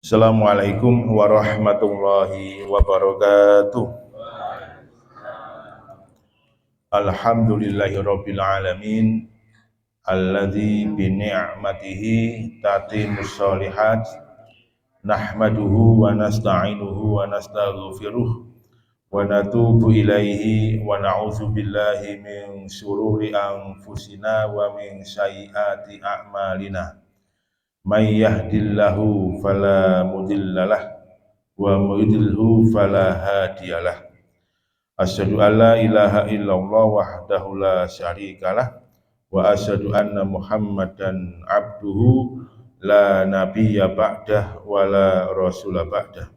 Assalamualaikum warahmatullahi wabarakatuh. Alhamdulillahirabbil alamin alladzi bi ni'matihi tatimmus shalihat nahmaduhu wa nasta'inuhu wa nastaghfiruh wa natubu ilaihi wa na'udzu billahi min syururi anfusina wa min sayyiati a'malina. May yahdillahu fala mudhillalah wa may yudlilhu fala hadiyalah. Asyhadu an la ilaha illallah wahdahu la syarikalah wa asyhadu anna Muhammadan abduhu la nabiyya ba'dah wa la rasula ba'dah.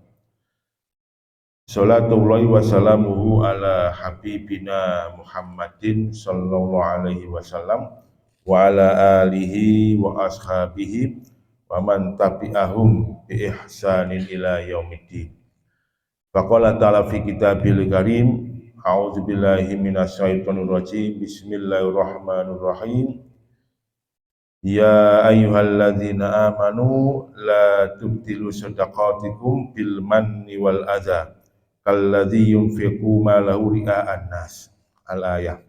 Shalatullahi wa salamuhu ala habibina Muhammadin sallallahu alaihi wasallam wa ala alihi wa ashabihi wa man tabi'ahum bi ihsanin ila yaumiddin. Faqala ta'ala fi kitabil karim, a'udzu billahi minasyaitonir rajim, bismillahirrahmanirrahim. Ya ayyuhalladzina amanu la tubtilu shadaqatikum bil manni wal adza kalladzi yunfiqu malahu ria'an nas. Al-ayah.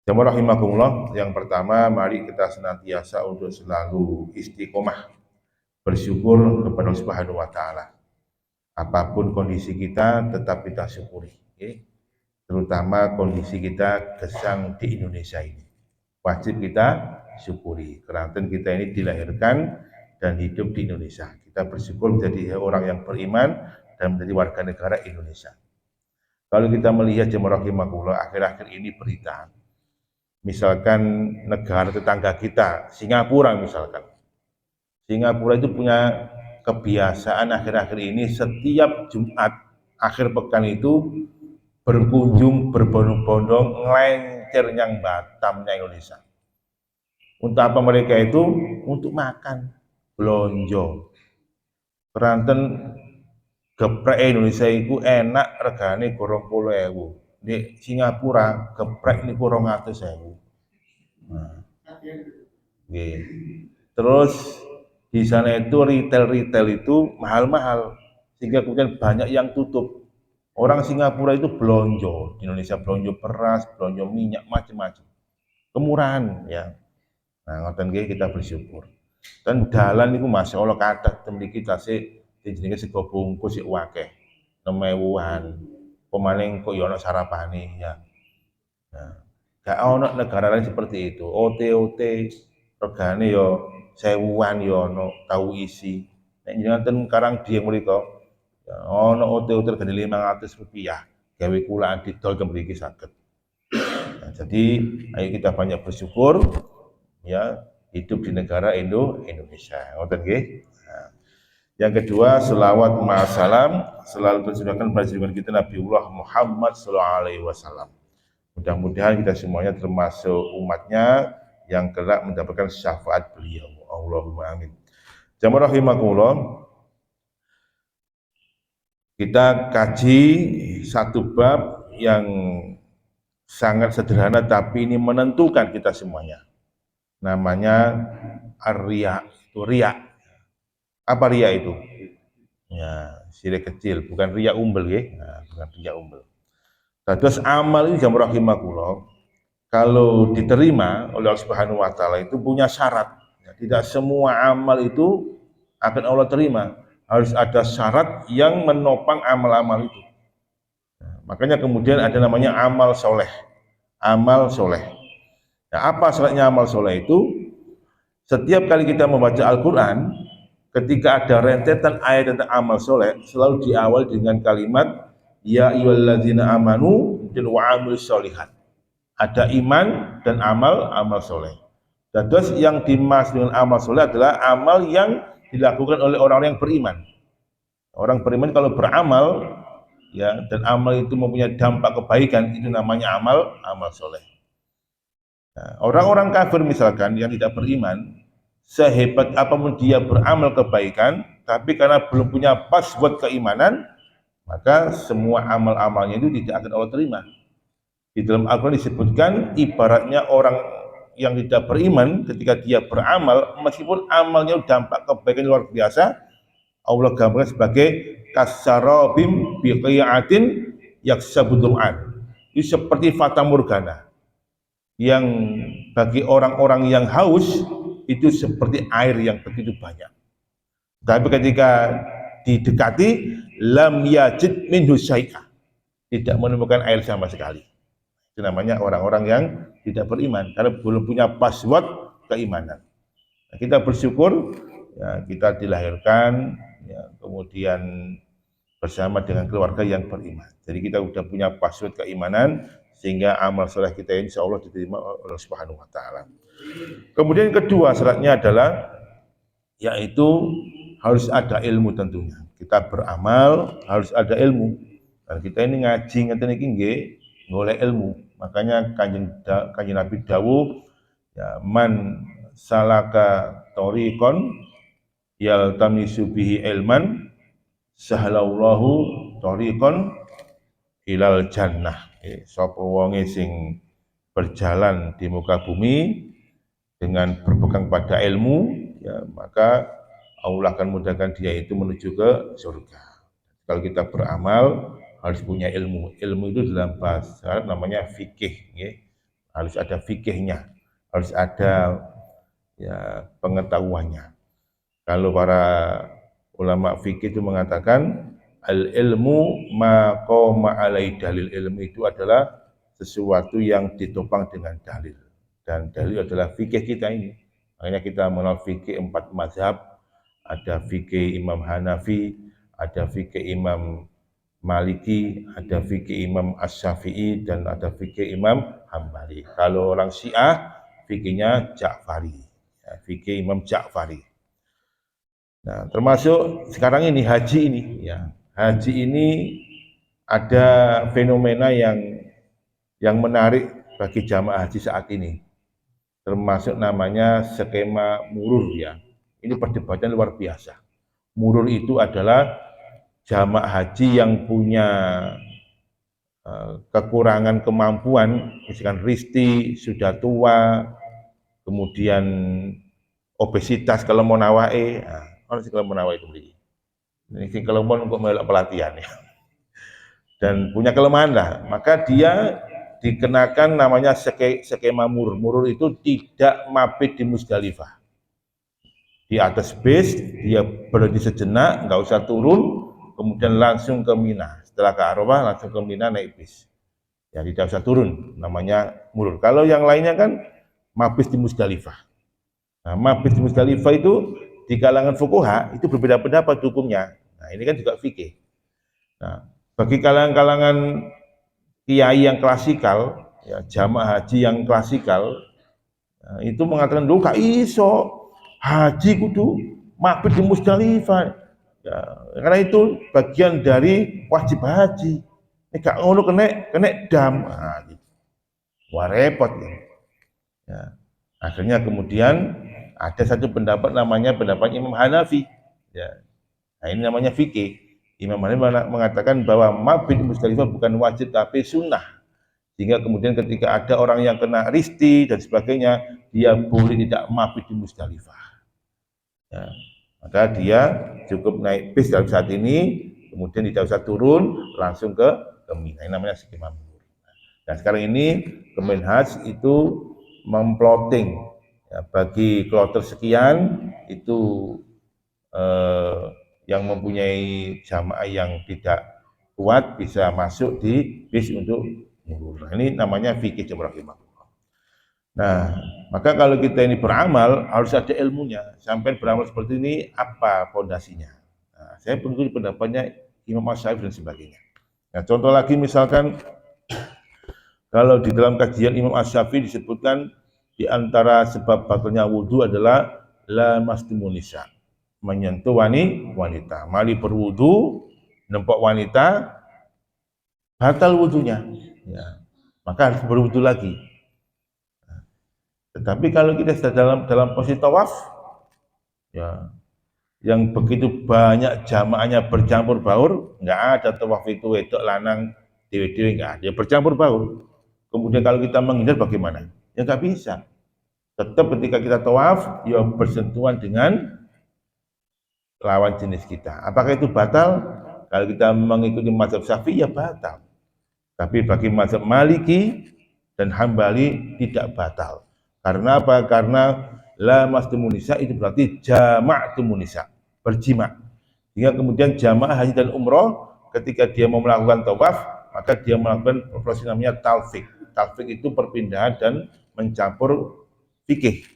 Jamaah rahimakumullah, yang pertama mari kita senantiasa untuk selalu istiqomah bersyukur kepada Allah Subhanahu wa taala. Apapun kondisi kita tetap kita syukuri, okay? Terutama kondisi kita gesang di Indonesia ini. Wajib kita syukuri. Karena kita ini dilahirkan dan hidup di Indonesia. Kita bersyukur menjadi orang yang beriman dan menjadi warga negara Indonesia. Kalau kita melihat jemaah rahimakumullah akhir-akhir ini berita, misalkan negara tetangga kita, Singapura misalkan. Singapura itu punya kebiasaan akhir-akhir ini setiap Jumat akhir pekan itu berkunjung berbondong-bondong ngelencer yang Batamnya Indonesia. Untuk apa mereka itu? Untuk makan, belonjo. Keranten geprek Indonesia itu enak regane 20.000. Di Singapura geprek ini 200.000. Nah, okay. Terus di sana itu retail itu mahal-mahal sehingga kemudian banyak yang tutup. Orang Singapura itu belonjo, di Indonesia belonjo beras, belonjo minyak, macam-macam. Kemurahan ya. Nah, ngoten nggih kita bersyukur. Dan dalan itu Masya Allah kathah temriki tasih jenenge sego bungkus sik akeh. 6.000-an. Pemaling kok ya ono sarapane ya. Nah, gak ono negara lain seperti itu. OT regane ya 1.000-an ya ono tahu isi. Nek jenengan Karang Dieng mriko ya ono OT regane Rp500 gawe kulaan didol kemriki saged. Nah, jadi ayo kita banyak bersyukur ya hidup di negara Indonesia. Ngoten nggih. Nah, yang kedua, selawat ma'asalam selalu tercurahkan pada junjungan kita Nabiullah Muhammad sallallahu alaihi wasallam. Mudah-mudahan kita semuanya termasuk umatnya yang kelak mendapatkan syafaat beliau. Allahumma amin. Jamaah rahimakumullah, kita kaji satu bab yang sangat sederhana tapi ini menentukan kita semuanya. Namanya ar-riya, itu riya. Apa riya itu? Ya, sirik kecil, bukan riya umbel ya. Nah, bukan riya umbel. Terus amal ini jamaah rahimakumullah, kalau diterima oleh Allah Subhanahu wa taala itu punya syarat. Ya, tidak semua amal itu akan Allah terima. Harus ada syarat yang menopang amal-amal itu. Nah, makanya kemudian ada namanya amal soleh. Amal soleh. Nah, apa syaratnya amal soleh itu? Setiap kali kita membaca Al-Quran, ketika ada rentetan ayat tentang amal soleh, selalu diawali dengan kalimat ya ayyuhalladzina amanu wa amilus sholihat. Ada iman dan amal soleh. Dan terus yang dimaksud dengan amal soleh adalah amal yang dilakukan oleh orang-orang yang beriman. Orang beriman kalau beramal ya dan amal itu mempunyai dampak kebaikan, itu namanya amal soleh. Nah, orang-orang kafir misalkan yang tidak beriman, sehebat apapun dia beramal kebaikan, tapi karena belum punya password keimanan, maka semua amal-amalnya itu tidak akan Allah terima. Di dalam Al-Quran disebutkan ibaratnya orang yang tidak beriman ketika dia beramal, meskipun amalnya dampak kebaikan luar biasa, Allah gambarkan sebagai kasarabim biqi'atin yaksabudum'an. Itu seperti fata morgana yang bagi orang-orang yang haus itu seperti air yang begitu banyak. Tapi ketika didekati lam yajid minhu syai'a, tidak menemukan air sama sekali. Itu namanya orang-orang yang tidak beriman karena belum punya password keimanan. Nah, kita bersyukur ya, kita dilahirkan ya, kemudian bersama dengan keluarga yang beriman. Jadi kita sudah punya password keimanan sehingga amal soleh kita insya Allah diterima oleh Allah Subhanahu Wa Taala. Kemudian kedua syaratnya adalah yaitu harus ada ilmu tentunya. Kita beramal harus ada ilmu. Dan kita ini ngaji ngeten iki nggih golek ilmu. Makanya kanjeng Nabi dawuh ya man salaka thoriqon yaltamisu bihi ilman sahalallahu thoriqon ilal jannah. Sapa wonge sing berjalan di muka bumi dengan berpegang pada ilmu ya maka Allah akan mudahkan dia itu menuju ke surga. Kalau kita beramal harus punya ilmu. Ilmu itu dalam bahasa Arab namanya fikih, ya. Harus ada fikihnya, harus ada ya pengetahuannya. Kalau para ulama fikih itu mengatakan al ilmu ma qama alai dalil. Ilmu itu adalah sesuatu yang ditopang dengan dalil. Dan dalil adalah fikih kita ini. Makanya kita mengenal fikih 4 mazhab. Ada fikih Imam Hanafi, ada fikih Imam Maliki, ada fikih Imam Asy-Syafi'i, dan ada fikih Imam Hambali. Kalau orang Syiah, fikihnya Ja'fari, ya, fikih Imam Ja'fari. Nah, termasuk sekarang ini haji ini, ya, haji ini ada fenomena yang menarik bagi jamaah haji saat ini, termasuk namanya skema murur, ya. Ini perdebatan luar biasa. Murur itu adalah jamaah haji yang punya kekurangan kemampuan, misalkan risti, sudah tua, kemudian obesitas kalau mau nawai, orang sih kalau mau nawai itu beli. Ini kalau mau untuk melak pelatihan ya. Dan punya kelemahan lah, maka dia dikenakan namanya skema murur. Murur itu tidak mabit di Musdalifah. Di atas bis, dia berhenti sejenak, nggak usah turun, kemudian langsung ke Mina. Setelah ke Arafah, langsung ke Mina naik bis. Ya, tidak usah turun, namanya murur. Kalau yang lainnya kan mabit di Musdalifah. Nah, mabit di Musdalifah itu di kalangan fuqaha itu berbeda pendapat hukumnya. Nah, ini kan juga fikih. Nah, bagi kalangan kiai yang klasikal, ya, jamaah haji yang klasikal, nah, itu mengatakan, "Loh, gak iso. Haji kudu mabit di Musdalifah." Ya, karena itu bagian dari wajib haji. Ini gak ngono kena dam. Nah, gitu. Wah repot ya. Ya. Akhirnya kemudian ada satu pendapat namanya pendapat Imam Hanafi. Ya. Nah, ini namanya fikih. Imam Hanafi mengatakan bahwa mabit di Musdalifah bukan wajib tapi sunnah. Sehingga kemudian ketika ada orang yang kena risti dan sebagainya, dia boleh tidak mabit di Musdalifah. Ya, maka dia cukup naik bis dalam saat ini, kemudian tidak usah turun, langsung ke Mina. Ini namanya skema murur. Nah, sekarang ini Kemenhaj itu memploting ya, bagi kloter sekian itu yang mempunyai jamaah yang tidak kuat bisa masuk di bis untuk murur. Nah, ini namanya fikih jumlah. Nah, maka kalau kita ini beramal harus ada ilmunya. Sampai beramal seperti ini apa fondasinya? Nah, saya mengikuti pendapatnya Imam Asy-Syafi'i dan sebagainya. Nah, contoh lagi misalkan kalau di dalam kajian Imam Asy-Syafi'i disebutkan di antara sebab batalnya wudhu adalah la masdumun nisa, menyentuh wanita. Mali berwudhu, nempak wanita, batal wudhunya. Ya, maka harus berwudhu lagi. Tetapi kalau kita sudah dalam posisi tawaf, ya, yang begitu banyak jamaahnya bercampur baur, nggak ada tawaf itu wedok lanang dewe-dewe, nggak ada, bercampur baur. Kemudian kalau kita menghindar bagaimana? Ya nggak bisa. Tetap ketika kita tawaf, ya bersentuhan dengan lawan jenis kita. Apakah itu batal? Kalau kita mengikuti mazhab Syafi'i ya batal. Tapi bagi mazhab Maliki dan Hambali tidak batal. Karena apa? Karena la masdumun nisa itu berarti jama'tumun nisa, berjima. Hingga kemudian jamaah haji dan umroh ketika dia mau melakukan tawaf, maka dia melakukan proses namanya talfik. Talfik itu perpindahan dan mencampur fikih.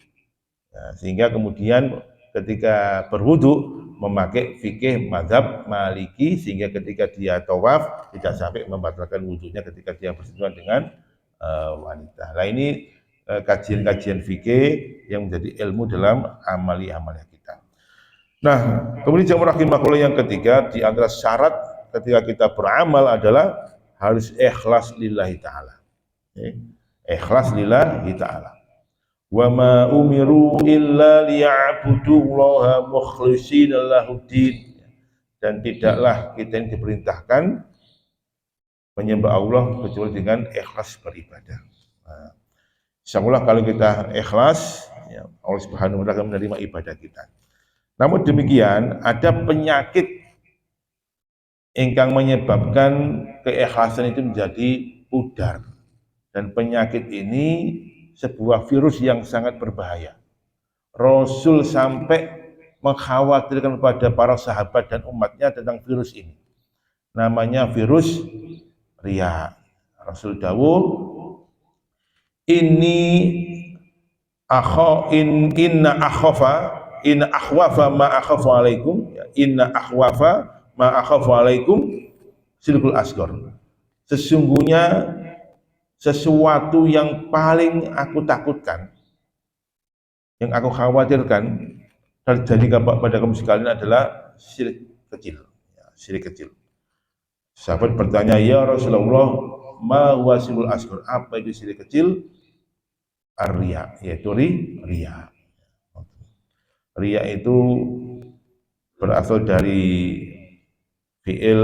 Nah, sehingga kemudian ketika berwudu memakai fikih mazhab Maliki, sehingga ketika dia tawaf tidak sampai membatalkan wudunya ketika dia bersentuhan dengan wanita. Nah ini kajian-kajian fikih yang menjadi ilmu dalam amali-amalia kita. Nah, kemudian jamaah rahimakumullah yang ketiga, di antara syarat ketika kita beramal adalah harus ikhlas lillahi ta'ala. Ikhlas lillahi ta'ala. Wa ma umiru illa liya'budullaha mukhlishina lahuddin. Dan tidaklah kita yang diperintahkan menyembah Allah kecuali dengan ikhlas beribadah. Nah, insyaallah kalau kita ikhlas, ya, Allah Subhanahu wa taala akan menerima ibadah kita. Namun demikian, ada penyakit ingkang menyebabkan keikhlasan itu menjadi pudar. Dan penyakit ini sebuah virus yang sangat berbahaya. Rasul sampai mengkhawatirkan kepada para sahabat dan umatnya tentang virus ini. Namanya virus riya. Rasul dawuh, inna akhwafa ma akhafu alaikum, inna akhwafa ma akhafu alaikum syirkul asghar. Sesungguhnya sesuatu yang paling aku takutkan, yang aku khawatirkan terjadi pada kaum sekalian adalah syirik kecil. Syirik kecil. Sahabat bertanya, ya Rasulullah, ma huwa syirkul asghar? Apa itu syirik kecil? Ar-riya, yaitu riya. Riya itu berasal dari fi'il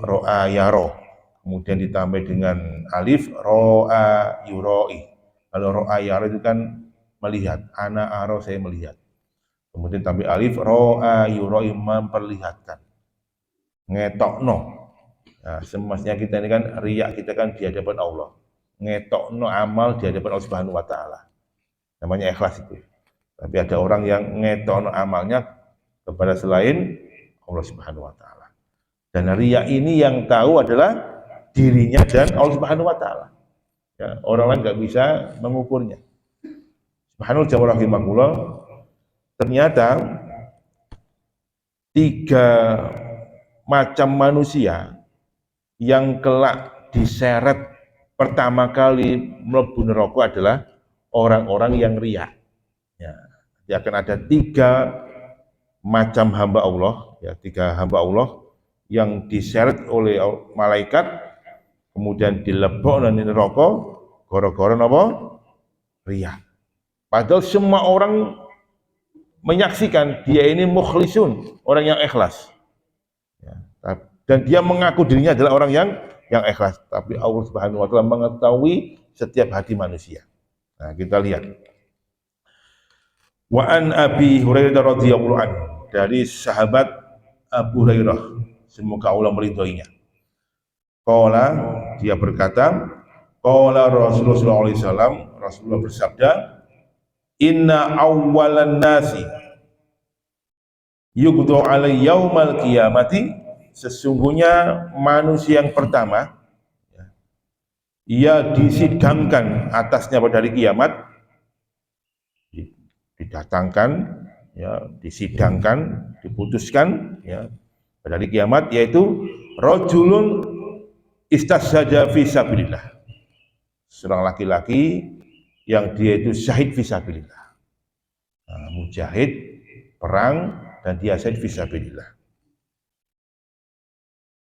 ro'a yaro, kemudian ditambah dengan alif ro'a yuroi. Kalau ro'a yaro itu kan melihat, ana aro saya melihat. Kemudian tambah alif ro'a yuroi, memperlihatkan, ngetokno. Nah, semestinya kita ini kan riya, kita kan di hadapan Allah, ngetokno amal di hadapan Allah Subhanahu wa taala. Namanya ikhlas itu. Tapi ada orang yang ngetokno amalnya kepada selain Allah Subhanahu wa taala. Dan riya ini yang tahu adalah dirinya dan Allah Subhanahu wa taala. Ya, orang lain nggak bisa mengukurnya. Subhanallah rahimakumullah. Ternyata 3 macam manusia yang kelak diseret pertama kali mlebu neraka adalah orang-orang yang riya. Ya, akan ada 3 macam hamba Allah, ya, 3 hamba Allah yang diseret oleh malaikat, kemudian dilebokkan di neraka gara-gara napa? Riya. Padahal semua orang menyaksikan dia ini mukhlisun, orang yang ikhlas. Ya, dan dia mengaku dirinya adalah orang yang ikhlas. Tapi Allah Subhanahu wa taala mengetahui setiap hati manusia. Nah, kita lihat. Wa an Abi Hurairah radhiyallahu anhu, dari sahabat Abu Hurairah, semoga Allah meridhoinya. Qala, dia berkata, qala Rasulullah SAW, Rasulullah bersabda, inna awwalan nasi yuqdu alai yaumal qiyamati, sesungguhnya manusia yang pertama ia disidangkan atasnya pada hari kiamat, didatangkan, ya, disidangkan, diputuskan, ya, pada hari kiamat, yaitu rajulun istashaja fi sabilillah, seorang laki-laki yang dia itu syahid fi sabilillah, mujahid perang dan dia syahid fi sabilillah.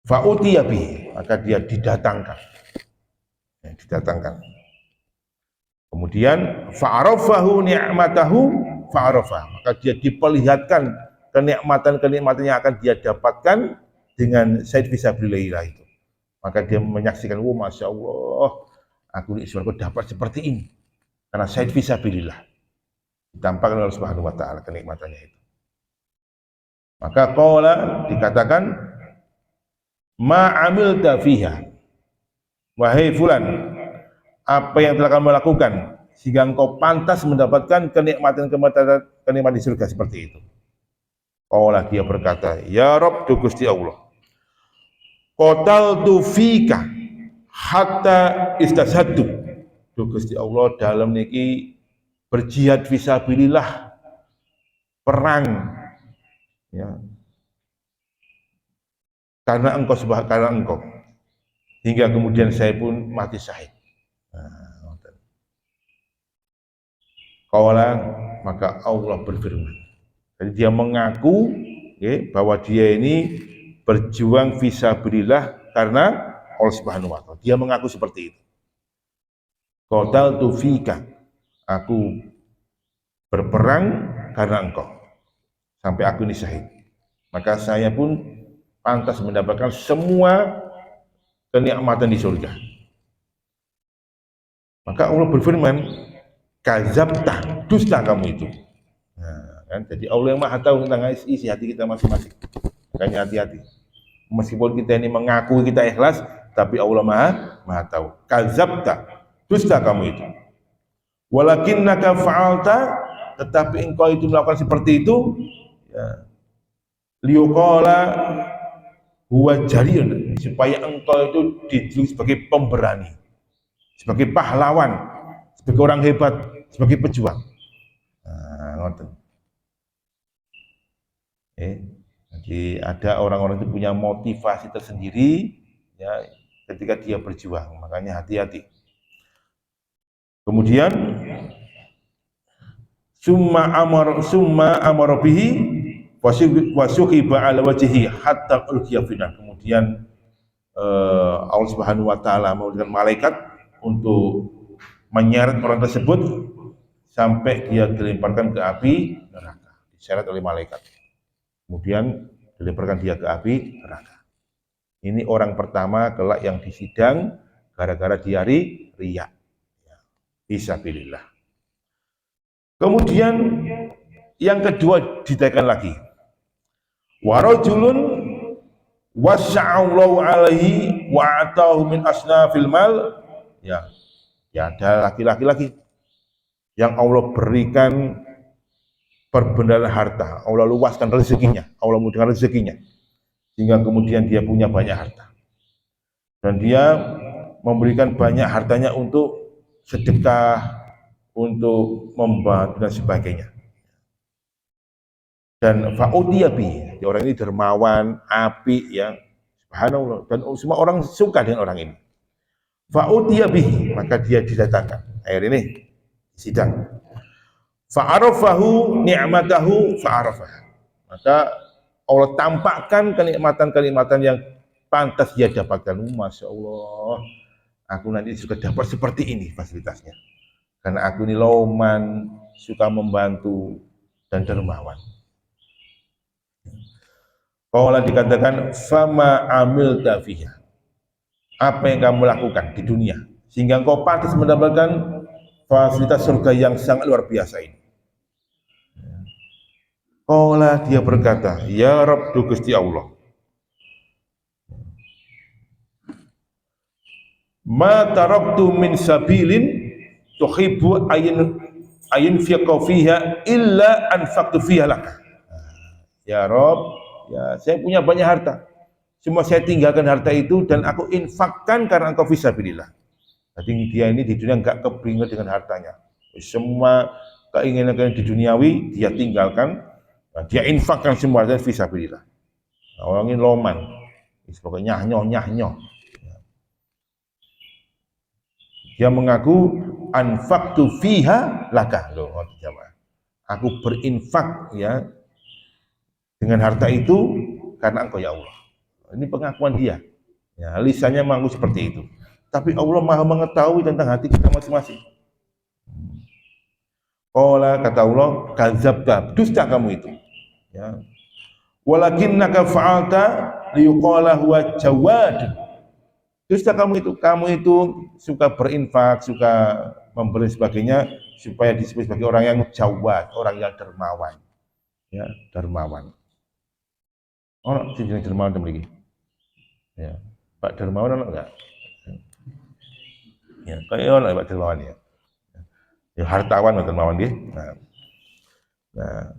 Fa utiya bihi, maka dia didatangkan, ya, didatangkan. Kemudian fa'arafahu ni'matahu fa'arafah, maka dia diperlihatkan kenikmatan-kenikmatan yang akan dia dapatkan dengan syahid fisabilillah itu. Maka dia menyaksikan, oh masya Allah, aku di surga dapat seperti ini karena syahid fisabilillah. Ditampakkan oleh Allah Subhanahu wa taala kenikmatannya itu. Maka qala dikatakan ma amilta fiha, wahai fulan, apa yang telah kamu lakukan sehingga engkau pantas mendapatkan kenikmatan di surga seperti itu. Qala dia berkata, ya Rabb, du Gusti Allah, qataltu fika hatta istashadtu. Du Gusti Allah, dalam niki berjihad fisabilillah, perang ya, karena engkau hingga kemudian saya pun mati syahid. Qala, maka Allah berfirman, jadi dia mengaku bahwa dia ini berjuang fisabilillah karena Allah Subhanahu wa taala. Dia mengaku seperti itu. Qataltu fika, aku berperang karena engkau sampai aku ini syahid. Maka saya pun pantas mendapatkan semua kenikmatan di surga. Maka Allah berfirman, kadzabta, dusta kamu itu. Nah, kan? Jadi Allah yang maha tahu tentang isi hati kita masing-masing. Makanya hati-hati. Meskipun kita ini mengaku kita ikhlas, tapi Allah maha tahu. Kadzabta, dusta kamu itu. Walakinnaka fa'alta, tetapi engkau itu melakukan seperti itu, ya, liyuqala huwa jariyun, supaya engkau itu dijuluki sebagai pemberani, sebagai pahlawan, sebagai orang hebat, sebagai pejuang. Jadi ada orang-orang itu punya motivasi tersendiri ya ketika dia berjuang, makanya hati-hati. Kemudian summa amara bihi wasyuhiba ala wajhihi hatta ulqiya finnar. Kemudian Allah Subhanahu wa taala memberikan malaikat untuk menyeret orang tersebut sampai dia dilemparkan ke api neraka, diseret oleh malaikat. Kemudian dilemparkan dia ke api neraka. Ini orang pertama kelak yang disidang gara-gara dia riya. Fisabilillah. Kemudian yang kedua ditekan lagi. Wa rajulun wasya'allahu alaihi wa atahu min asnafil mal. Ya ada laki-laki lagi yang Allah berikan perbendaharaan harta, Allah luaskan rezekinya, Allah mudahkan rezekinya, sehingga kemudian dia punya banyak harta, dan dia memberikan banyak hartanya untuk sedekah, untuk membantu dan sebagainya. Dan fa'udiyabi, orang ini dermawan, apik, ya, subhanallah, dan semua orang suka dengan orang ini. Fa'udiyabi, maka dia didatangkan. Akhir ini sidang. Fa'arafahu ni'matahu fa'arafah. Maka Allah tampakkan kenikmatan-kenikmatan yang pantas dia dapatkan. Masya Allah, aku nanti juga dapat seperti ini fasilitasnya. Karena aku ini loman, suka membantu, dan dermawan. Kalau dikatakan, fama amilta fiha. Apa yang kamu lakukan di dunia, sehingga engkau pantas mendapatkan fasilitas surga yang sangat luar biasa ini. Qala, dia berkata, ya Rabb, du Gusti Allah, ma taraktu min sabilin tuhibbu ayun fiqa fiha illa anfaqtu fiha lak. Ya Rabb, ya saya punya banyak harta, cuma saya tinggalkan harta itu dan aku infakkan karena engkau fisabilillah. Jadi dia ini di dunia enggak kebingungan dengan hartanya, semua keinginan di duniawi dia tinggalkan. Dia infakkan semua dan fisabilillah. Nah, orang ini loman, pokoknya nyah-nyoh. Dia mengaku anfaqtu fiha laka. Loh, aku berinfak ya dengan harta itu karena engkau ya Allah. Ini pengakuan dia. Ya, lisannya mengaku seperti itu. Tapi Allah Maha mengetahui tentang hati kita masing-masing. Qala, kata Allah, kadzabta, dusta kamu itu. Ya. Walakinnaka fa'alta liyuqala huwa jawad. Dusta kamu itu suka berinfak, suka memberi sebagainya supaya disebut sebagai orang yang jawad, orang yang dermawan. Ya, dermawan. Ono sing jeneng dermawan mriki. Ya. Pak Dermawan ono enggak? Ya, kayak ono Pak Dermawan ya. Ya hartawan Pak Dermawan nggih. Nah,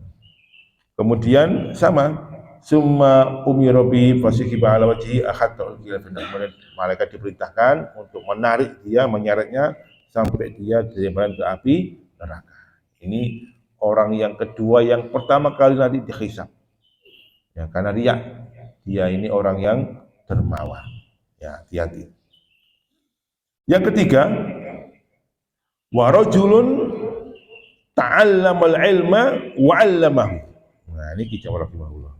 kemudian sama summa umirobi fasihiba ala wajhi ahatta ulkila finnar. Kemudian malaikat diperintahkan untuk menarik dia, menyeretnya sampai dia dilemparkan ke api neraka. Ini orang yang kedua yang pertama kali nanti dihisab. Ya, karena dia ini orang yang dermawan. Ya, hati-hati. Yang ketiga, wa rajulun ta'allamal ilma wa 'allamahu. Nah, ini kijab rahimahullah.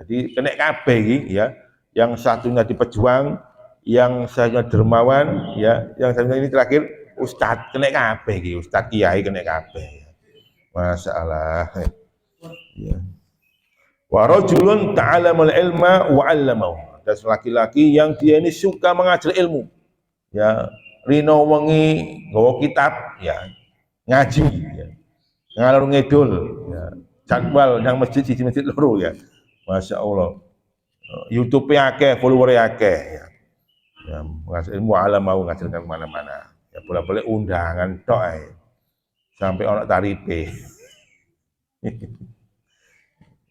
Jadi kena kabeh iki ya. Yang satunya di pejuang, yang satunya dermawan, ya, yang satunya ini terakhir ustadz, kena kabeh iki, ustadz kiai kena kabeh. Masyaallah. Ya. Wa rajulun ta'allamal ilma wa 'allamahu. Dan laki-laki yang dia ini suka mengajar ilmu. Ya, rino wengi nggawa kitab, ya, ngaji, ya. Ngalor ngidul, ya. Jadwal yang masjid siji masjid loro ya. Masya Allah. YouTube-nya akeh, follower-nya akeh ya. Ya, ngasih ilmu alam mau ngajarkan mana-mana. Ya boleh-boleh undangan tok ae. Sampai ono tarife.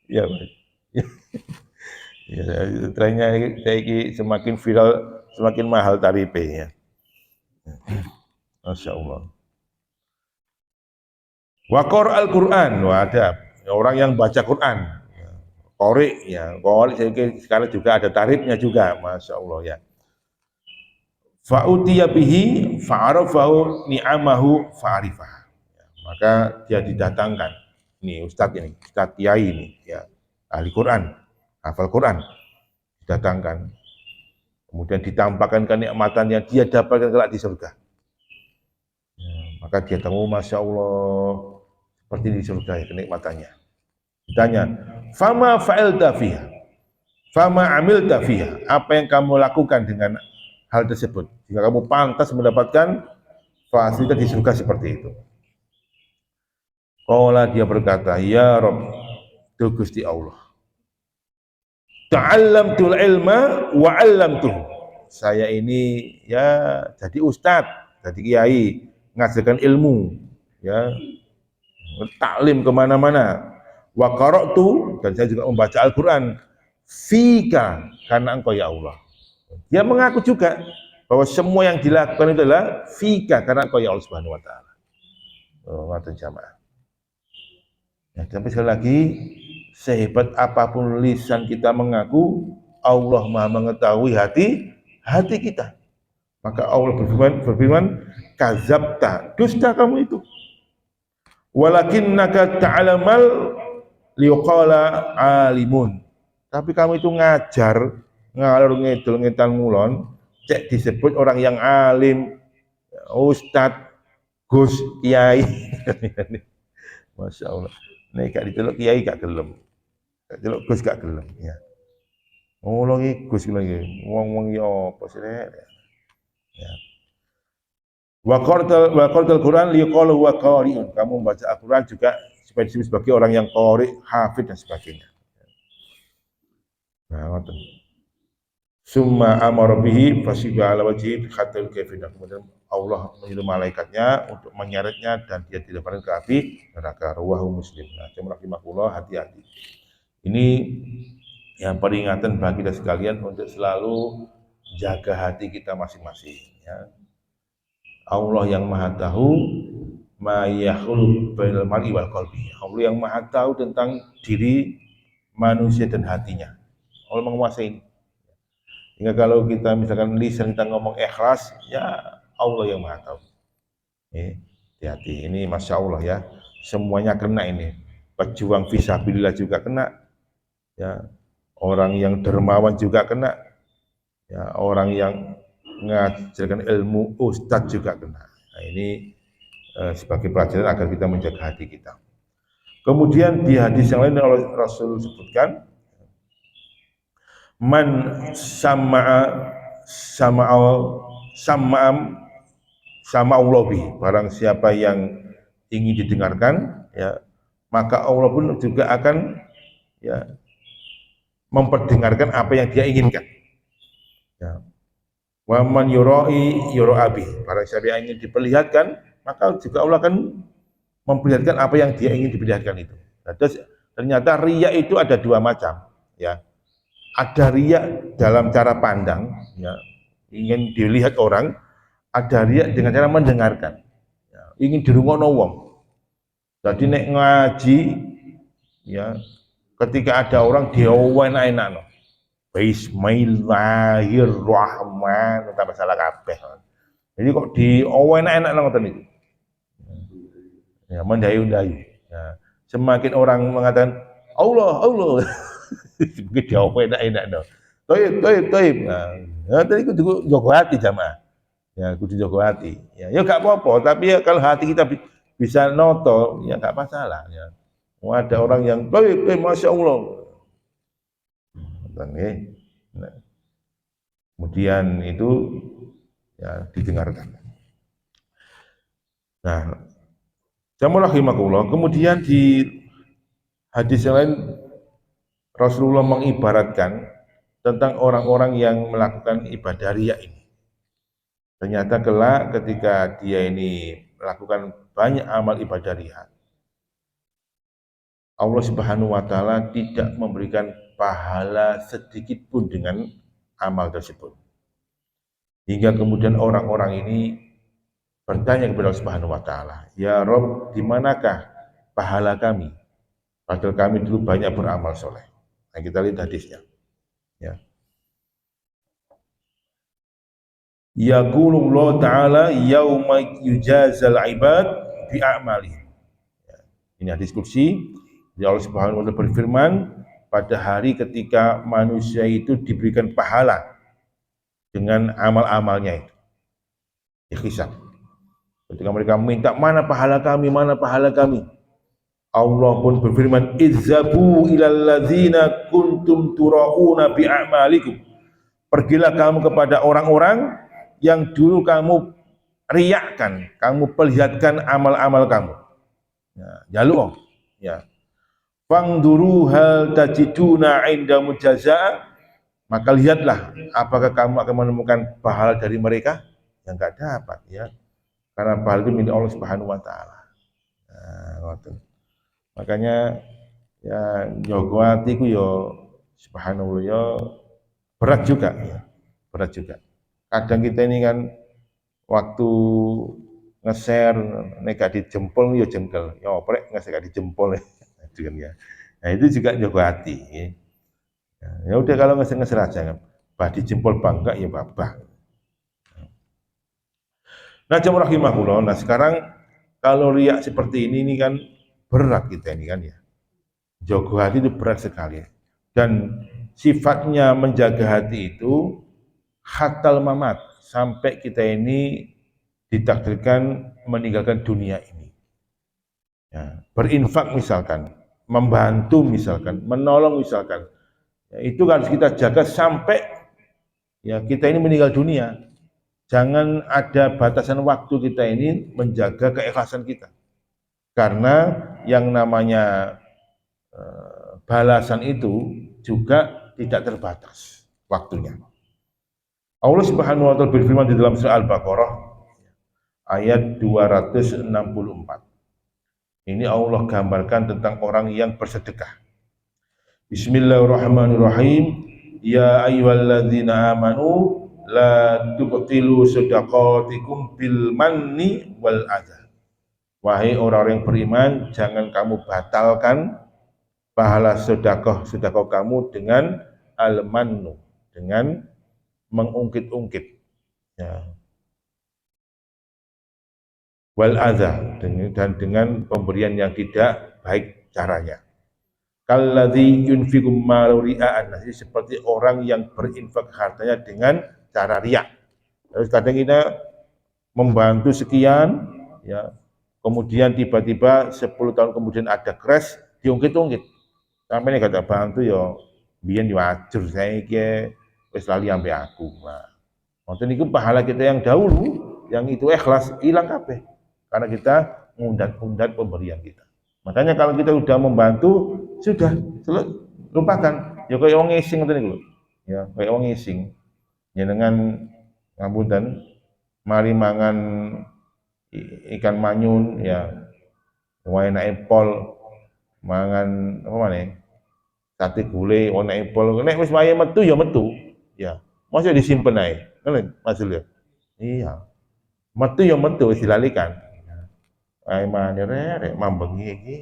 Ya, ya, trennya saiki semakin viral, semakin mahal tarife ya. Masya Allah. Wakor Al-Quran, ada orang yang baca Quran, qori ya, qori sekarang juga ada tarifnya juga, masya Allah ya. Fa'utiya bihi fa'arafahu ni'amahu fa'arifah. Ya, maka dia didatangkan, ini Ustadz ini, Ustadz Kiai ini, ya, ahli Quran, hafal Quran, didatangkan, kemudian ditampakkan kenikmatan yang dia dapatkan kelak di surga. Ya, maka dia tahu, masya Allah, seperti di surga ya kenikmatannya. Ditanya, fama fa'ilta fiha, fama amilta fiha, apa yang kamu lakukan dengan hal tersebut? Jika kamu pantas mendapatkan fasilitas di surga seperti itu. Qala, dia berkata, ya Rabb, tu Gusti Allah, ta'allamtul ilma wa 'allamtuhu. Saya ini ya jadi ustadz, jadi kiai, ngajarkan ilmu, ya, taklim kemana-mana. Wa qara'tu, dan saya juga membaca Al-Quran, fika, karena engkau ya Allah. Dia mengaku juga bahwa semua yang dilakukan itu adalah fika, karena engkau ya Allah Subhanahu wa ta'ala. Ngaten jamaah. Ya, tapi sekali lagi, sehebat apapun lisan kita mengaku, Allah Maha mengetahui hati kita. Maka Allah berfirman, kazabta, dusta kamu itu. Walakinnaka ta'lamal liqala alimun. Tapi kamu itu ngajar, ngalor ngidul ngetan ngulon, cek disebut orang yang alim, ustadz, gus, kiai. Masya Allah. Nek gak diteluk kiai gak gelem. Gak diteluk gus gak gelem, ya. Oh lagi gus lagi, wong-wong ya apa sih ya. Wa qara'al Quran liqala huwa qari'un. Kamu membaca Al-Quran juga supaya disebut sebagai orang yang qari, hafid dan sebagainya. Nah, ngoten. Summa amara bihi fasiba ala wajhi hatta kafina. Kemudian Allah menyuruh malaikatnya untuk menyeretnya dan dia dilemparkan ke api neraka. Rawahu Muslim. Nah, jemaah rahimakumullah, hati-hati. Ini yang peringatan bagi kita sekalian untuk selalu jaga hati kita masing-masing, ya. Allah yang Maha tahu ma yakhulu bainal mar'i wal qalbi. Allah yang Maha tahu tentang diri manusia dan hatinya. Allah menguasai ini. Hingga kalau kita misalkan lisan kita ngomong ikhlas, ya Allah yang Maha tahu. Hati-hati. Ini Masya Allah ya. Semuanya kena ini. Pejuang fisabilillah juga kena. Ya. Orang yang dermawan juga kena. Ya. Orang yang mengajarkan ilmu ustadz juga kena. Nah, ini sebagai pelajaran agar kita menjaga hati kita. Kemudian di hadis yang lain oleh Rasul sebutkan, man sama'ullahi, barang siapa yang ingin didengarkan, ya, maka Allah pun juga akan, ya, memperdengarkan apa yang dia inginkan. Ya. Wa man yurai abi. Barang siapa yang ingin diperlihatkan, maka juga Allah akan memperlihatkan apa yang dia ingin diperlihatkan itu. Nah, ternyata riya itu ada dua macam, ya. Ada riya dalam cara pandang, ya, ingin dilihat orang. Ada riya dengan cara mendengarkan, ya, ingin dirungokno wong. Jadi nek ngaji, ya, ketika ada orang dia enak-enak. Bismillahirrahmanirrahim, tak salah kabeh. Jadi kok di enak-enak ngoten iki. Ya, mendayu-dayu. Ya. Semakin orang mengatakan Allah, Allah, mungkin dia enak-enak no. Toib. Nah, tadi kudu jaga hati jamaah. Ya, kudu jaga hati. Ya, ya gak apa-apa, tapi ya kalau hati kita bisa noto, ya gak masalah. Ya. Ada orang yang toib, masya Allah. Nah, kemudian itu ya didengarkan. Nah, jamaah rahimakumullah, kemudian di hadis yang lain Rasulullah mengibaratkan tentang orang-orang yang melakukan ibadah riya ini. Ternyata kelak ketika dia ini melakukan banyak amal ibadah riya, Allah Subhanahu wa taala tidak memberikan pahala sedikit pun dengan amal tersebut. Hingga kemudian orang-orang ini bertanya kepada Allah Subhanahu wa taala, "Ya Rob, di manakah pahala kami? Padahal kami dulu banyak beramal soleh." Nah, kita lihat hadisnya. Ya. Yaqulullah ta'ala yauma yujazal ibad bi a'malihim. Ya. Ini hadis kursi. Allah Subhanahu wa taala berfirman, pada hari ketika manusia itu diberikan pahala dengan amal-amalnya itu. Dihisab. Ketika mereka minta, mana pahala kami, mana pahala kami. Allah pun berfirman, izzabu ilal ladzina kuntum turauna bi a'malikum. Pergilah kamu kepada orang-orang yang dulu kamu riakkan, kamu perlihatkan amal-amal kamu. Ya, jaluk, ya. Fangduru hal tajiduna inda mujazaa, maka lihatlah apakah kamu akan menemukan pahala dari mereka yang enggak dapat, ya. Karena pahala itu milik Allah Subhanahu wa taala. Nah, makanya ya jaga hati ku ya subhanallah ya berat juga ya. Berat juga. Kadang kita ini kan waktu nge-share nek gak dijempol ya jengkel. Ya oprek nge-share gak dijempol ya. Nah, itu juga jaga hati ya. Ya udah kalau nge-share aja kan. Bah dijempol bangga ya babah. Nah, jamaah rahimahullah. Nah, sekarang kalau riak seperti ini kan berat kita ini kan ya. Jaga hati itu berat sekali. Dan sifatnya menjaga hati itu hatal mamat, sampai kita ini ditakdirkan meninggalkan dunia ini. Ya, berinfak misalkan, membantu misalkan, menolong misalkan. Ya, itu harus kita jaga sampai ya kita ini meninggal dunia. Jangan ada batasan waktu kita ini menjaga keikhlasan kita. Karena yang namanya balasan itu juga tidak terbatas waktunya. Allah Subhanahu wa taala berfirman di dalam surah Al-Baqarah ayat 264. Ini Allah gambarkan tentang orang yang bersedekah. Bismillahirrahmanirrahim. Ya ayyuhalladzina amanu la tubtilu shadaqatikum bil manni wal adza. Wahai orang-orang yang beriman, jangan kamu batalkan pahala sedekah kamu dengan al-mannu, dengan mengungkit-ungkit, ya. Wal adza, dan dengan pemberian yang tidak baik caranya. Kalladzi yunfiqu malahu ria'an, seperti orang yang berinfak hartanya dengan cara riak. Terus kadang kita membantu sekian, ya, kemudian tiba-tiba 10 tahun kemudian ada crash, diungkit-ungkit. Sampai ini kata bantu ya, biyen diwajur saya ke wis lali ampe aku. Nah, wonten niku pahala kita yang dahulu, yang itu ikhlas hilang kabeh karena kita undat-undat pemberian kita. Makanya kalau kita sudah membantu, sudah lupakan. ya kaya wong ngising ngoten niku lho. Ya, kaya wong ngising. Jenengan ngapunten mari mangan ikan manyun ya wae enake pol mangan apa maneh sate gule enake pol nek wis wayahe metu ya metu ya mosok disimpen ae ngono Mas Zul ya iya metu ya metu wis dilalikan ae maneh rek mambengi iki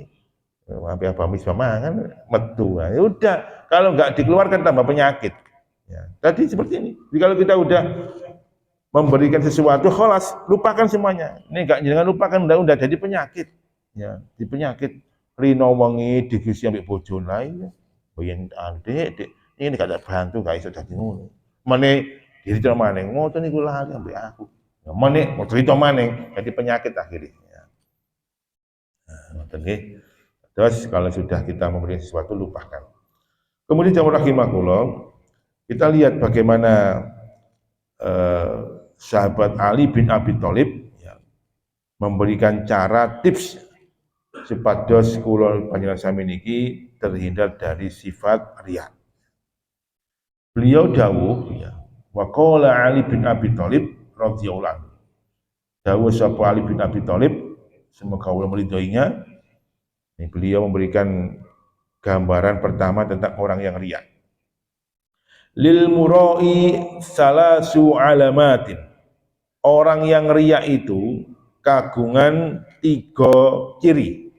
sampai abamis mangan metu ya udah kalau nggak dikeluarkan tambah penyakit ya tadi seperti ini jadi kalau kita udah memberikan sesuatu kholas lupakan semuanya ini enggak jangan lupakan udah jadi penyakit ya di penyakit rino wengi digisi ambek bojone lain boyen adik ini gak ada bantu gak iso dadi ngono meneh diri maneh ngoten niku lali ambek aku ya meneh mau cerita maneh jadi penyakit akhirnya ya ngoten nggih terus kalau sudah kita memberikan sesuatu lupakan kemudian jamaah rahimakumullah kita lihat bagaimana sahabat Ali bin Abi Thalib ya, memberikan cara tips supados kula panjenengan sami niki terhindar dari sifat riya. Beliau dawuh ya, wa qala Ali bin Abi Thalib radhiyallahu anhu. Dawuh sapa Ali bin Abi Thalib semoga Allah meridhoinya. Ini beliau memberikan gambaran pertama tentang orang yang riya. Lil murai salasu alamatin. Orang yang riya itu kagungan 3 ciri.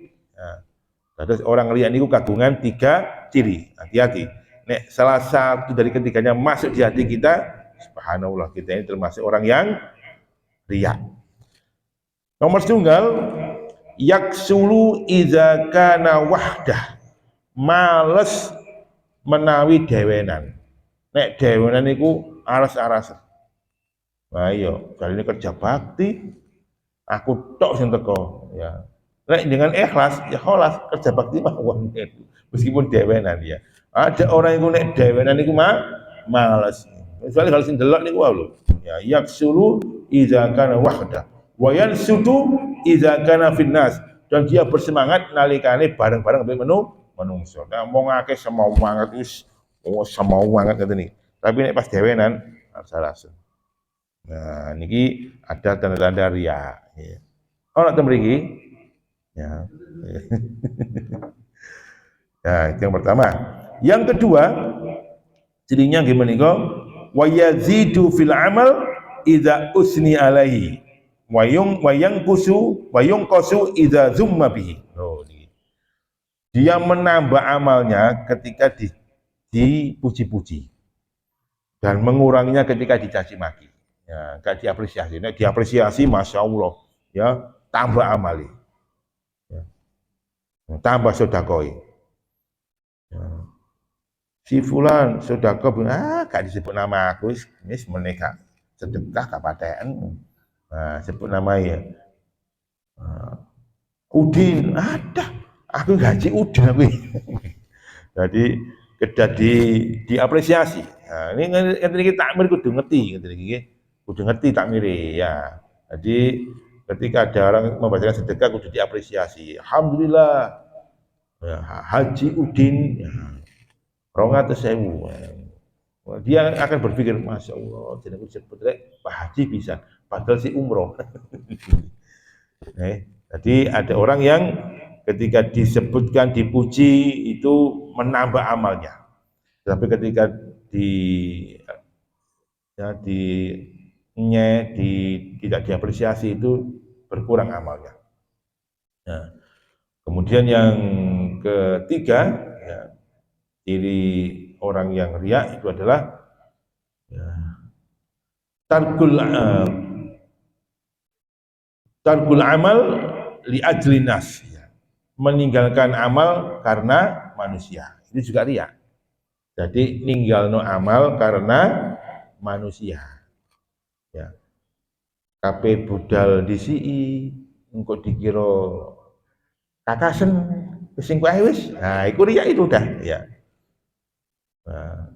Nah, terus orang riya niku kagungan 3 ciri. Hati-hati. Nek salah satu dari ketiganya masuk di hati kita, subhanallah kita ini termasuk orang yang riya. Nomor setunggal, yaksulu iza kana wahdah. Males menawi dewenan. Nek dewenan niku aras-arasen. Nah iya, kali ini kerja bakti, aku tok sing teko, ya. Nek dengan ikhlas, ya kholas kerja bakti mawon meskipun dewenan ya. Ada orang yang nek dewenan niku malas. Soalnya kalau sing delok niku wae lho. Ya, yaksulu idza kana wahda, wa yansutu idza kana finnas. Dan dia bersemangat nalikane bareng-bareng mbek menungso. Nah, wong akeh semau banget wis semau banget ngene iki. Tapi nek pas dewenan salah. Nah, niki ada tanda-tanda riya. Ya. Ono teng mriki. Ya. Ya, itu yang pertama. Yang kedua, cirinya gimana kok? Wa yazidu fil amal idza usni alaihi. Wa yunqasu idza zumma bihi. Oh, ini. Dia menambah amalnya ketika dipuji-puji dan menguranginya ketika dicaci maki. Ya, gak diapresiasi. Nek diapresiasi, masya Allah, ya tambah amali, ya. Tambah sodakoi. Ya. Si fulan sodako, gak disebut nama aku, ini menikah sedekah kapaten. Nah, sebut nama ya. Udin, ada. Aku gaji Udin aku. Jadi jadi diapresiasi. Nah, ini kita takmir kudu ngerti, kudu ngerti takmiri ya. Jadi ketika ada orang membacakan sedekah kudu diapresiasi. Alhamdulillah. Ya, Haji Udin ya. 200.000. Dia akan berpikir, masya Allah, jadi aku sebut Pak Haji bisa, padahal si umroh. Jadi ada orang yang ketika disebutkan, dipuji itu menambah amalnya. Tapi ketika tidak diapresiasi itu berkurang amalnya. Nah, kemudian yang ketiga, ya, ciri orang yang riya itu adalah ya, tarkul amal li ajli nas, ya. Meninggalkan amal karena manusia. Ini juga riya. Jadi ninggalno amal karena manusia. Ya. Kabeh budal disi engko dikira kakasen sing kuwi wis. Nah, iku riya itu udah, ya. Nah,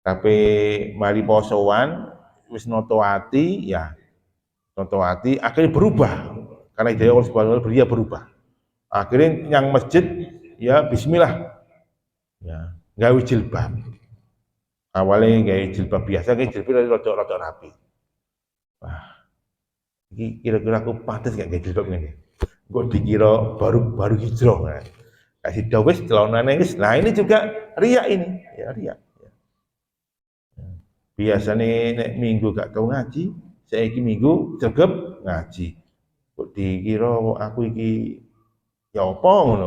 kabeh mari posoan wis noto ati, ya. Noto ati akhirnya berubah. Karena hidayah Allah Subhanahu wa taala berubah. Akhirnya yang masjid ya bismillah. Ya. gawe jilbab. Awalnya gawe jilbab biasa, gawe jilbab rada rapi. Wah, ini kira-kira aku pantas gak gawe jilbab ini? Kok dikira baru hijrah. Nah. Kasih dawes celanane wis. Nah, ini juga riak ini, ya riak. Biasanya nek minggu gak tau ngaji, saiki minggu cegep ngaji. Kok dikira aku iki ya apa ngono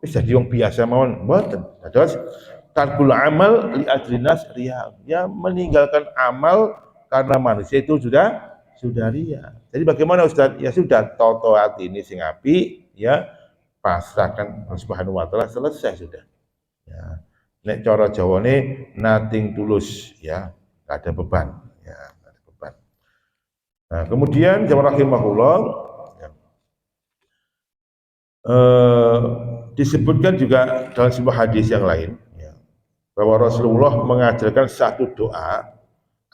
wis dadi wong biasa mawon. Mboten. Terus tarkul amal li ajlinas riya. Ya meninggalkan amal karena manusia itu sudah riya. Jadi bagaimana Ustaz? Ya sudah toto hati ini sing apik ya pasrahkan Allah Subhanahu wa taala, selesai sudah. Ya. Nek cara Jawane nothing tulus ya, enggak ada beban ya, enggak ada beban. Nah, kemudian jamaah rahimahullah ya, disebutkan juga dalam sebuah hadis yang lain ya, bahwa Rasulullah mengajarkan satu doa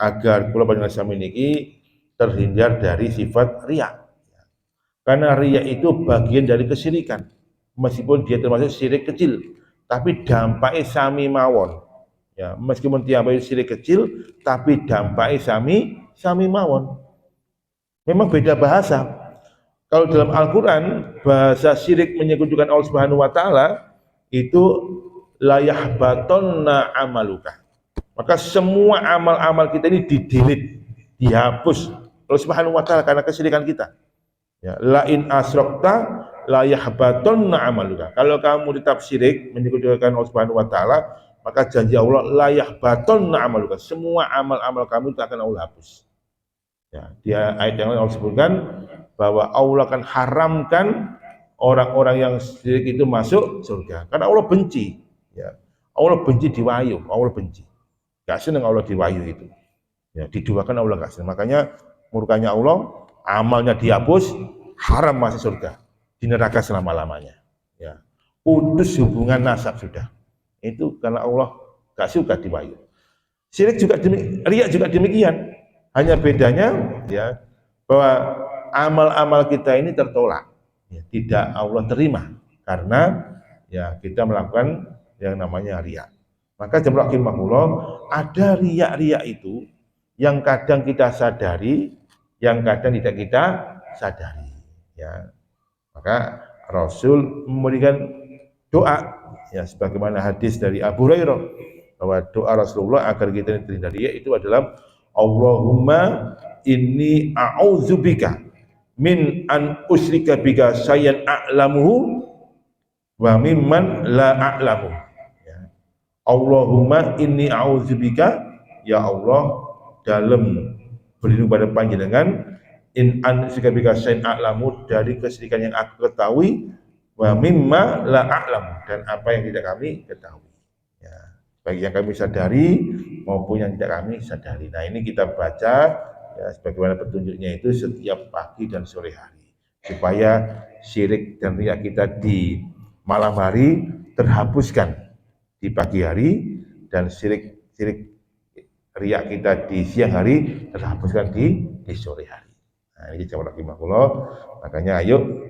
agar kula panjenengan sami niki terhindar dari sifat riya. Karena riya itu bagian dari kesyirikan. Meskipun dia termasuk syirik kecil, tapi dampaknya sami mawon. Ya, meskipun dia syirik kecil, tapi dampaknya sami mawon. Memang beda bahasa. Kalau dalam Al-Quran, bahasa syirik menyekutukan Allah Subhanahu wa taala itu la yahbatonna amaluka. Maka semua amal-amal kita ini di-delete, dihapus Allah Subhanahu wa taala karena kesyirikan kita. Ya, la in asrakta la yahbatonna amaluka. Kalau kamu tetap syirik menyekutukan Allah Subhanahu wa taala, maka janji Allah la yahbatonna amaluka. Semua amal-amal kamu itu akan Allah hapus. Ya, dia ayat yang lain Allah sebutkan bahwa Allah akan haramkan orang-orang yang syirik itu masuk surga. Karena Allah benci. Ya. Allah benci diwayu, Allah benci. Gak senang Allah diwayu itu. Ya, diduakan Allah gak senang. Makanya murkanya Allah, amalnya dihapus, haram masuk surga, di neraka selama-lamanya. Ya. Putus hubungan nasab sudah. Itu karena Allah gak suka diwayu. Syirik juga demikian, riya juga demikian. Hanya bedanya ya bahwa amal-amal kita ini tertolak, ya, tidak Allah terima karena ya kita melakukan yang namanya riya. Maka jemaah rahimahullah, ada riya-riya itu yang kadang kita sadari, yang kadang tidak kita sadari. Ya, maka Rasul memberikan doa, ya sebagaimana hadis dari Abu Hurairah bahwa doa Rasulullah agar kita terhindar riya itu adalah Allahumma inni a'udzubika min an usyrika bika syai'an a'lamuhu wa mimman la a'lamu. Ya. Allahumma inni a'udzubika, ya Allah, dalam berlindung pada panjenengan in an usyrika bika syai'an a'lamu, dari kesyirikan yang aku ketahui, wa mimma la a'lamu, dan apa yang tidak kami ketahui. Ya. Baik yang kami sadari maupun yang tidak kami sadari. Nah, ini kita baca ya sebagaimana petunjuknya itu setiap pagi dan sore hari supaya syirik dan riya kita di malam hari terhapuskan di pagi hari dan syirik riya kita di siang hari terhapuskan di sore hari. Nah, ini jamaah rahimahullah. Makanya ayo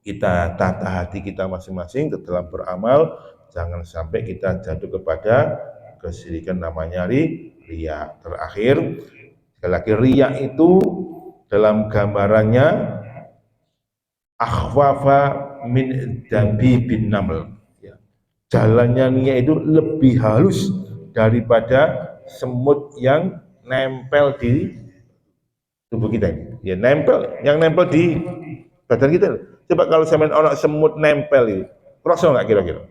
kita tata hati kita masing-masing dalam beramal, jangan sampai kita jatuh kepada kesyirikan namanya riya. Terakhir, sekali lagi riya itu dalam gambarannya akhwafa min dabibin naml. Ya. Jalannya niat itu lebih halus daripada semut yang nempel di tubuh kita ini. Ya yang nempel di badan kita. Coba kalau sampean orang semut nempel itu, kerasa nggak kira-kira?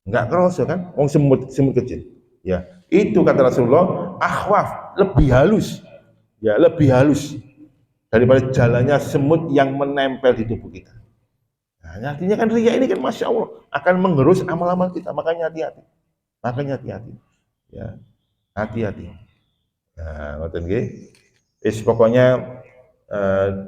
Nggak kerasa kan? Wong semut kecil. Ya, itu kata Rasulullah, akhwaf, lebih halus. Ya, lebih halus daripada jalannya semut yang menempel di tubuh kita. Nah, artinya kan riya ini kan masya Allah akan menggerus amal-amal kita. Makanya hati-hati. Ya, hati-hati. Nah, ngoten nggih. Pokoknya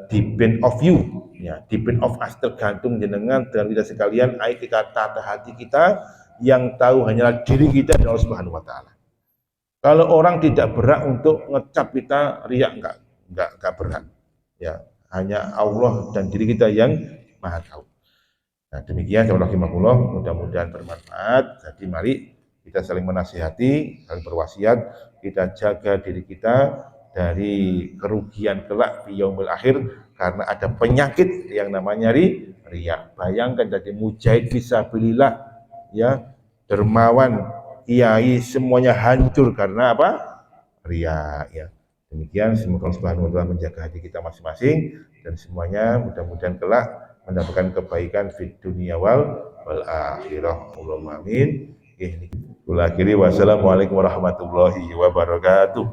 depend of you, ya, depend of us, tergantung jenengan dan kita sekalian. Ayo kita tata hati kita, yang tahu hanyalah diri kita dan Allah Subhanahu wa taala. Kalau orang tidak berhak untuk ngecap kita riya, enggak berhak. Ya, hanya Allah dan diri kita yang Maha tahu. Nah, demikian rahimakumullah, mudah-mudahan bermanfaat. Jadi mari kita saling menasihati, saling berwasiat, kita jaga diri kita dari kerugian kelak di yaumil akhir karena ada penyakit yang namanya riya. Bayangkan jadi mujahid fisabilillah, ya, dermawan, kiai semuanya hancur karena apa? Riya, ya. Demikian, semoga Allah Subhanahu wa taala menjaga hati kita masing-masing dan semuanya mudah-mudahan kelak mendapatkan kebaikan di dunia wal akhirah. Allahumma amin. Akhiri wassalamualaikum warahmatullahi wabarakatuh.